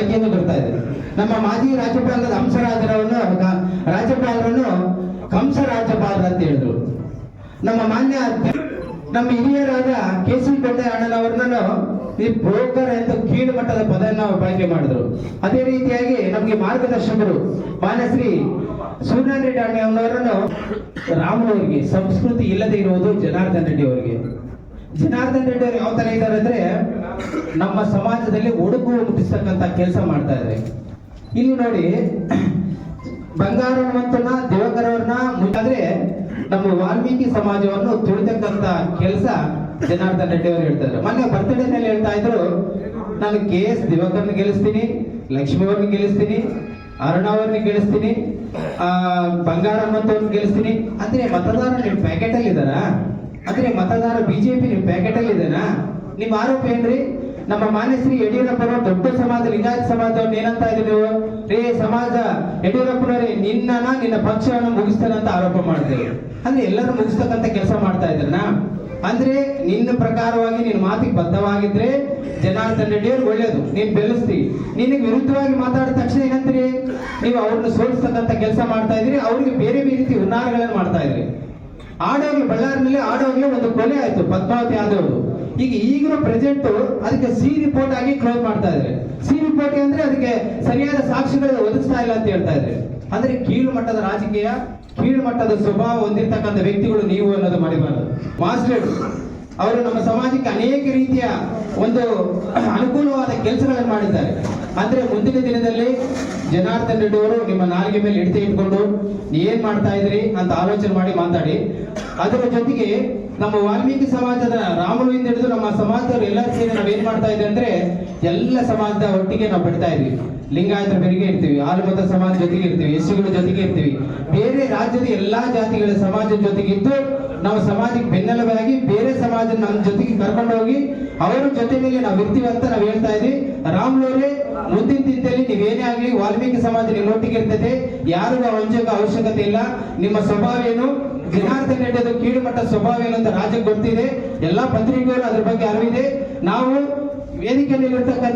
ಬಳಕೆಯನ್ನು ಬರ್ತಾ ಇದೆ. ನಮ್ಮ ಮಾಜಿ ರಾಜ್ಯಪಾಲರಾದ ರಾಜ್ಯಪಾಲರನ್ನು ಕಂಸ ರಾಜ್ಯಪಾಲರು ಅಂತ ಹೇಳಿದ್ರು. ನಮ್ಮ ಮಾನ್ಯ ನಮ್ಮ ಹಿರಿಯರಾದ KC ಕೊಂಡೆ ಅಣ್ಣನವರನ್ನು ಈ ಬ್ರೋಕರ್ ಅಂತ ಕೀಳು ಮಟ್ಟದ ಪದವನ್ನು ಬಳಕೆ ಮಾಡಿದ್ರು. ಅದೇ ರೀತಿಯಾಗಿ ನಮಗೆ ಮಾರ್ಗದರ್ಶಕರು ಮಾನ್ಯ ಶ್ರೀ ಸೂರ್ಯನಾರಾಯಣ ರೆಡ್ಡಿ ಅಣ್ಣನವರನ್ನು ರಾಮನವರಿಗೆ ಸಂಸ್ಕೃತಿ ಇಲ್ಲದೆ ಇರುವುದು ಜನಾರ್ದನ್ ರೆಡ್ಡಿ ಅವರಿಗೆ. ಜನಾರ್ದನ್ ರೆಡ್ಡಿ ಅವರು ಯಾವ ತರ ಇದ್ದಾರೆ ಅಂದ್ರೆ ನಮ್ಮ ಸಮಾಜದಲ್ಲಿ ಒಡಕು ಮುಟ್ಟಿಸ್ತಕ್ಕಂತ ಕೆಲಸ ಮಾಡ್ತಾ ಇದ್ದಾರೆ. ಇಲ್ಲಿ ನೋಡಿ, ಬಂಗಾರವಂತನ ದಿವಾಕರ್ ಅವ್ರನ್ನ ಮುಟ್ಟಾದ್ರೆ ನಮ್ಮ ವಾಲ್ಮೀಕಿ ಸಮಾಜವನ್ನು ತುಳಿತಕ್ಕಂತ ಕೆಲಸ ಜನಾರ್ದನ್ ರೆಡ್ಡಿ ಅವರು ಹೇಳ್ತಾ ಇದ್ದಾರೆ. ಮೊನ್ನೆ ಬರ್ತ್ಡೇನಲ್ಲಿ ಹೇಳ್ತಾ ಇದ್ರು, ನಾನು KS ದಿವಾಕರ್ನ ಗೆಲ್ಲಿಸ್ತೀನಿ, ಲಕ್ಷ್ಮಿ ಅವ್ರನ್ನ ಗೆಲ್ಲಿಸ್ತೀನಿ, ಅರುಣ ಅವ್ರನ್ನ ಗೆಲ್ಲಿಸ್ತೀನಿ, ಬಂಗಾರಮ್ಮವ್ರನ್ನ ಗೆಲ್ಲಿಸ್ತೀನಿ. ಅಂದ್ರೆ ಮತದಾರ ನಿಮ್ ಪ್ಯಾಕೆಟ್ ಅಲ್ಲಿ ಇದಾರ? ಅಂದ್ರೆ ಮತದಾರ BJP ನಿಮ್ ಪ್ಯಾಕೆಟ್ ಅಲ್ಲಿ ಇದಾನ? ನಿಮ್ ಆರೋಪ ಏನ್ರಿ? ನಮ್ಮ ಮಾನ್ಯ ಶ್ರೀ ಯಡಿಯೂರಪ್ಪನವರು ದೊಡ್ಡ ಸಮಾಜ ಲಿಂಗಾಯತ ಸಮಾಜವನ್ನು ಏನಂತ ಇದ್ದೀರಿ ನೀವು? ಸಮಾಜ ಯಡಿಯೂರಪ್ಪನವರೇ ನಿನ್ನ ಪಕ್ಷವನ್ನು ಮುಗಿಸ್ತಾನಂತ ಆರೋಪ ಮಾಡ್ತೇವೆ. ಅಂದ್ರೆ ಎಲ್ಲರೂ ಮುಗಿಸ್ತಕ್ಕಂತ ಕೆಲಸ ಮಾಡ್ತಾ ಇದ್ರನಾ? ಅಂದ್ರೆ ನಿನ್ನ ಪ್ರಕಾರವಾಗಿ ನಿನ್ನ ಮಾತಿಗೆ ಬದ್ಧವಾಗಿದ್ರೆ ಜನಾರ್ದನ್ ರೆಡ್ಡಿ ಅವ್ರು ಒಳ್ಳೇದು, ನೀನ್ ಬೆಳೆಸ್ತೀವಿ. ನಿನಗೆ ವಿರುದ್ಧವಾಗಿ ಮಾತಾಡಿದ ತಕ್ಷಣ ಏನಂತೀರಿ? ನೀವು ಅವ್ರನ್ನ ಸೋಲಿಸ್ತಕ್ಕಂತ ಕೆಲಸ ಮಾಡ್ತಾ ಇದ್ರಿ, ಅವ್ರಿಗೆ ಬೇರೆ ಬೇರೆ ರೀತಿ ಹುನ್ನಾರಗಳನ್ನು ಮಾಡ್ತಾ ಇದ್ರಿ. ಆಡೋಗ್ಲಿ ಬಳ್ಳಾರಿನಲ್ಲಿ ಆಡೋಗ್ಲಿ ಒಂದು ಕೊಲೆ ಆಯ್ತು ಪದ್ಮಾವತಿ ಯಾದವ್. ಈಗಲೂ ಪ್ರೆಸೆಂಟ್ ಅದಕ್ಕೆ C ರಿಪೋರ್ಟ್ ಆಗಿ ಕ್ಲೋಸ್ ಮಾಡ್ತಾ ಇದ್ದಾರೆ. C ರಿಪೋರ್ಟ್ ಅಂದ್ರೆ ಅದಕ್ಕೆ ಸರಿಯಾದ ಸಾಕ್ಷಿಗಳು ಒದಗಿಸ್ತಾ ಇಲ್ಲ ಅಂತ ಹೇಳ್ತಾ ಇದ್ದಾರೆ. ಅಂದ್ರೆ ಕೀಳು ಮಟ್ಟದ ರಾಜಕೀಯ, ಕೀಳು ಮಟ್ಟದ ಸ್ವಭಾವ ಹೊಂದಿರತಕ್ಕಂಥ ವ್ಯಕ್ತಿಗಳು ನೀವು ಅನ್ನೋದು ಮಾಡಿಬಾರದು. ಮಾಸ್ಟರ್ ಅವರು ನಮ್ಮ ಸಮಾಜಕ್ಕೆ ಅನೇಕ ರೀತಿಯ ಒಂದು ಅನುಕೂಲವಾದ ಕೆಲಸಗಳನ್ನು ಮಾಡಿದ್ದಾರೆ. ಅಂದ್ರೆ ಮುಂದಿನ ದಿನದಲ್ಲಿ ಜನಾರ್ದನ್ ರೆಡ್ಡಿ ಅವರು ನಿಮ್ಮ ನಾಲಿಗೆ ಮೇಲೆ ಹಿಡಿತ ಇಟ್ಕೊಂಡು ಏನ್ ಮಾಡ್ತಾ ಇದ್ರಿ ಅಂತ ಆಲೋಚನೆ ಮಾಡಿ ಮಾತಾಡಿ. ಅದರ ಜೊತೆಗೆ ನಮ್ಮ ವಾಲ್ಮೀಕಿ ಸಮಾಜದ ರಾಮುಲಿಂದ ಹಿಡಿದು ನಮ್ಮ ಸಮಾಜದವರು ಎಲ್ಲರೂ ಸೇರಿ ನಾವೇನ್ ಮಾಡ್ತಾ ಇದ್ದೀವಿ ಅಂದ್ರೆ ಎಲ್ಲ ಸಮಾಜದ ಒಟ್ಟಿಗೆ ನಾವು ಬಿಡ್ತಾ ಇದ್ವಿ. ಲಿಂಗಾಯತರ ಬೆರಿಗೆ ಇರ್ತೀವಿ, ಆಲುಮತ ಸಮಾಜ ಜೊತೆಗೆ ಇರ್ತೀವಿ, ಎಸ್ಸಿಗಳ ಜೊತೆಗೆ ಇರ್ತೀವಿ, ಬೇರೆ ರಾಜ್ಯದ ಎಲ್ಲಾ ಜಾತಿಗಳ ಸಮಾಜದ ಜೊತೆಗೆ ಇದ್ದು ನಾವು ಸಮಾಜಕ್ಕೆ ಬೆನ್ನೆಲುಬಾಗಿ ಬೇರೆ ಸಮಾಜ ನಮ್ಮ ಜೊತೆಗೆ ಕರ್ಕೊಂಡು ಹೋಗಿ ಅವರ ಜೊತೆಯಲ್ಲಿ ನಾವು ಇರ್ತೀವಿ ಅಂತ ನಾವು ಹೇಳ್ತಾ ಇದ್ವಿ. ರಾಮುಲವರೇ, ಮುಂದಿನ ದಿನದಲ್ಲಿ ನೀವೇನೇ ಆಗ್ಲಿ ವಾಲ್ಮೀಕಿ ಸಮಾಜ ನಿಮ್ಮೊಟ್ಟಿಗೆ ಇರ್ತದೆ, ಯಾರಿಗೂ ಅವಶ್ಯಕತೆ ಇಲ್ಲ. ನಿಮ್ಮ ಸ್ವಭಾವ ಏನು, ಜನಾರ್ದನ್ ರೆಡ್ಡಿ ಅದು ಕೀಳು ಮಟ್ಟ ಸ್ವಭಾವ ಏನು ಅಂತ ರಾಜ್ಯಕ್ಕೆ ಗೊತ್ತಿದೆ. ಎಲ್ಲಾ ಪತ್ರಿಕೆಗಳು ಅದ್ರ ಬಗ್ಗೆ ಅರಿವಿದೆ. ನಾವು ವೇದಿಕೆಯಲ್ಲಿ ಇರ್ತಕ್ಕಂಥ